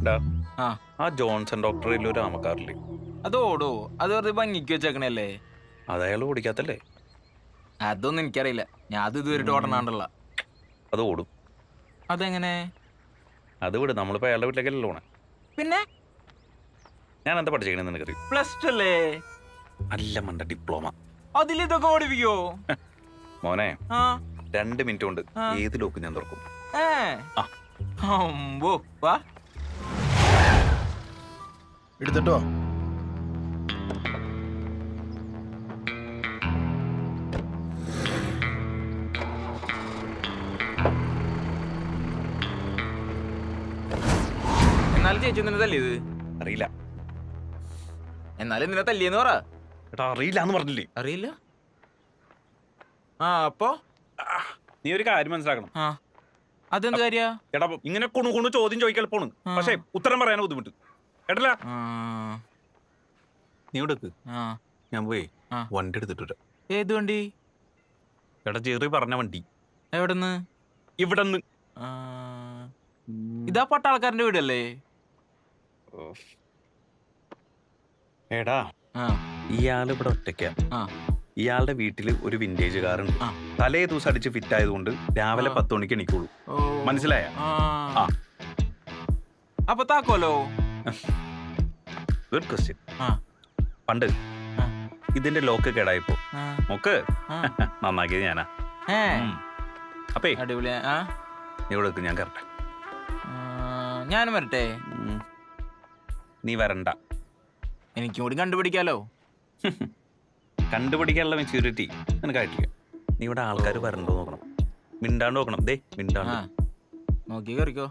ഡാ, ആ ആ ജോൺസൺ ഡോക്ടറിൽ ഒരു ആമക്കാറില്ലേ, അത് ഓടോ? അത് വെറുതെ ഭംഗിക്ക് വെച്ചേക്കണല്ലേ? അത് അയാൾ ഓടിക്കാത്തല്ലേ? അതൊന്നും എനിക്കറിയില്ല. ഞാൻ അത് ഇതുവരെ ഓടണാണ്ടുള്ള. അത് ഓടും. അതെങ്ങനെ? അത് വിട്, നമ്മളിപ്പോ അയാളുടെ വീട്ടിലേക്കല്ലോ പോണേ. പിന്നെ ഞാൻ എന്താ പഠിച്ചേക്കണെന്ന് നിനക്കറിയും? +2 അല്ലേ? അല്ല മണ്ട, ഡിപ്ലോമ. അതിലിതൊക്കെ ഓടിപ്പിക്കോ? മോനെ, ആ 2 മിനിറ്റ് കൊണ്ട് ആ. ഏത് ലോക്ക് ഞാൻ തുറക്കും. ഏ ആ. അമ്പോ വാ. എടുത്തിട്ടോ. എന്നാലും ചേച്ചി നിന്നെ തല്ലിയത്? അറിയില്ല. എന്നാലും നിന്നെ തല്ലിയെന്ന് പറ. എടാ, അറിയില്ല എന്ന് പറഞ്ഞില്ലേ? അറിയില്ല. ആ അപ്പൊ നീ ഒരു കാര്യം മനസ്സിലാക്കണം. ആ അതെന്ത് കാര്യ? എടാ, ഇങ്ങനെ കുണു ചോദ്യം ചോദിക്കാൻ എളുപ്പമാണ്, പക്ഷേ ഉത്തരം പറയാൻ ബുദ്ധിമുട്ട്. കേട്ടല്ല? നീ എടുക്ക്, ഞാൻ പോയി വണ്ടി എടുത്തിട്ട്. ഏത് വണ്ടി? എടാ, ചെറിയ പറഞ്ഞ വണ്ടി. എവിടെന്ന്? ഇവിടെന്ന്. ഇതാ പട്ടാളക്കാരന്റെ വീടല്ലേ? എടാ, ഇയാൾ ഇവിടെ ഒറ്റയ്ക്കാ. ഇയാളുടെ വീട്ടില് ഒരു വിന്റേജ് കാറുണ്ട്. തലേ ദിവസം അടിച്ച് ഫിറ്റ് ആയതുകൊണ്ട് രാവിലെ 10 മണിക്ക് എണീക്കുള്ളൂ. മനസ്സിലായ? അപ്പൊ താക്കോലോ? Good question. പണ്ട് ഇതിന്റെ ലോക്ക് കേടായപ്പോ നോക്ക് നന്നാക്കിയത് ഞാനാ. അപ്പേ അടിപൊളി. ഇവിടെ ഞാൻ കറക്റ്റ്. ഞാനും വരട്ടെ? നീ വരണ്ട. എനിക്കും കൂടി കണ്ടുപിടിക്കാലോ. കണ്ടുപിടിക്കാനുള്ള മെച്യൂരിറ്റി നിനക്കായിട്ടില്ല. നീ ഇവിടെ ആൾക്കാർ വരണ്ടോ നോക്കണം. മിണ്ടാണ്ട് നോക്കണം. ദേ മിണ്ടാണ്ട് നോക്കി കറിക്കോ.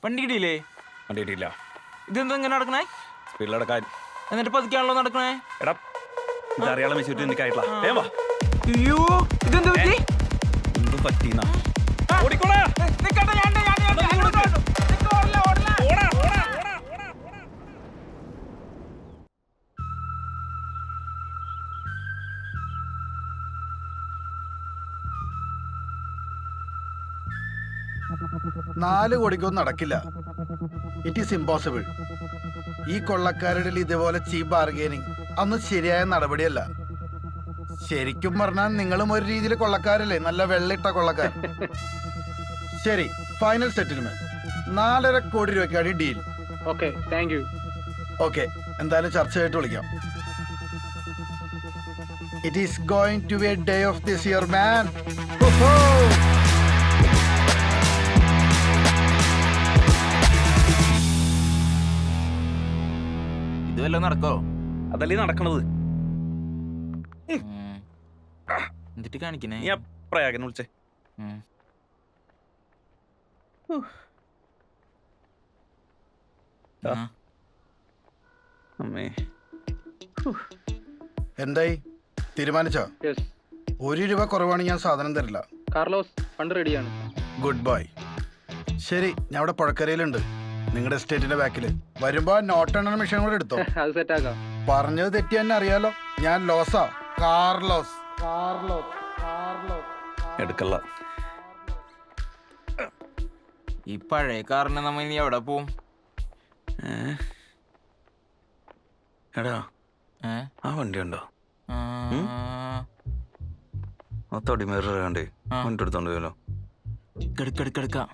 വണ്ടി കിട്ടിയില്ലേ? വണ്ടി കിട്ടിയില്ല. ഇതെന്താ ഇങ്ങനെ നടക്കണേ? സ്പീഡിലടക്കാൻ. എന്നിട്ട് പതുക്കെയാണല്ലോ നടക്കണേ. എടാ, ഇതറിയാനുള്ള മെച്യൂരിറ്റി നിനക്കായിട്ടില്ല. അയ്യോ, ഇതെന്ത് പറ്റി? എന്തും പറ്റീന്നാ. നാല് കോടിക്കൊന്നും നടക്കില്ല. It is impossible. ഈ കൊള്ളക്കാരുടെ ഇതേപോലെ ചീപ്പ് ബാർഗെയിനിങ് അന്ന് ശരിയായ നടപടിയല്ല. ശരിക്കും പറഞ്ഞാൽ നിങ്ങളും ഒരു രീതിയിൽ കൊള്ളക്കാരല്ലേ, നല്ല വെള്ളിട്ട കൊള്ളക്കാർ. ശരി, ഫൈനൽ സെറ്റിൽമെന്റ് 4.5 കോടി രൂപയ്ക്കാണ് deal. Okay, thank you. Okay, എന്തായാലും ചർച്ചയായിട്ട് വിളിക്കാം. It is going to be a day of this year man. ഇത് വല്ലതും നടക്കോ? അതല്ലേ നടക്കണത്. എന്നിട്ട് കാണിക്കണേ. നീ പ്രയാഗനെ വിളിച്ചേ. അമ്മേ, എന്തായി, തീരുമാനിച്ചോ? യെസ്. 1 രൂപ കുറവാണ് ഞാൻ സാധനം തരില്ല. കാർലോസ്, ഫണ്ട് റെഡിയാണ്. Good bye. ശരി, ഞാൻ അവിടെ പുഴക്കരയിലുണ്ട്, നിങ്ങളുടെ എസ്റ്റേറ്റിന്റെ ബാക്കില്. വരുമ്പോ നോട്ട് എണ്ണ മെഷീൻ കൂടെ എടുത്തോ. അത് സെറ്റ് ആക്കാം. പറഞ്ഞത് തെറ്റി തന്നെ അറിയാലോ. ഞാൻ ലോസാ. കാർലോസ്. കാർലോസ്. കാർലോസ്. എടുക്കല്ല. ഈ പഴയ കാറിന് നമ്മ ഇനി എവിടെ പോവും? എടാ, ആ വണ്ടി ഉണ്ടോ? ആ തടിമേറേ വണ്ടി എടുത്തോണ്ട് പോയാലോ? എടുക്കാം.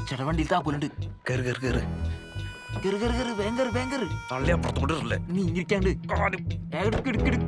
ചേട്ടാ വണ്ടിയിൽ താക്കോലുണ്ട്. കേറ് കേറ് കേറ് കേറ് കേറ് കേറ്, വേഗം കേറ്, വേഗം കേറ്. തള്ളി അപ്പുറത്തോട്ടില്ലേ നീ ഇരിക്കാണ്ട് എടുക്ക് എടുക്ക് എടുക്ക്.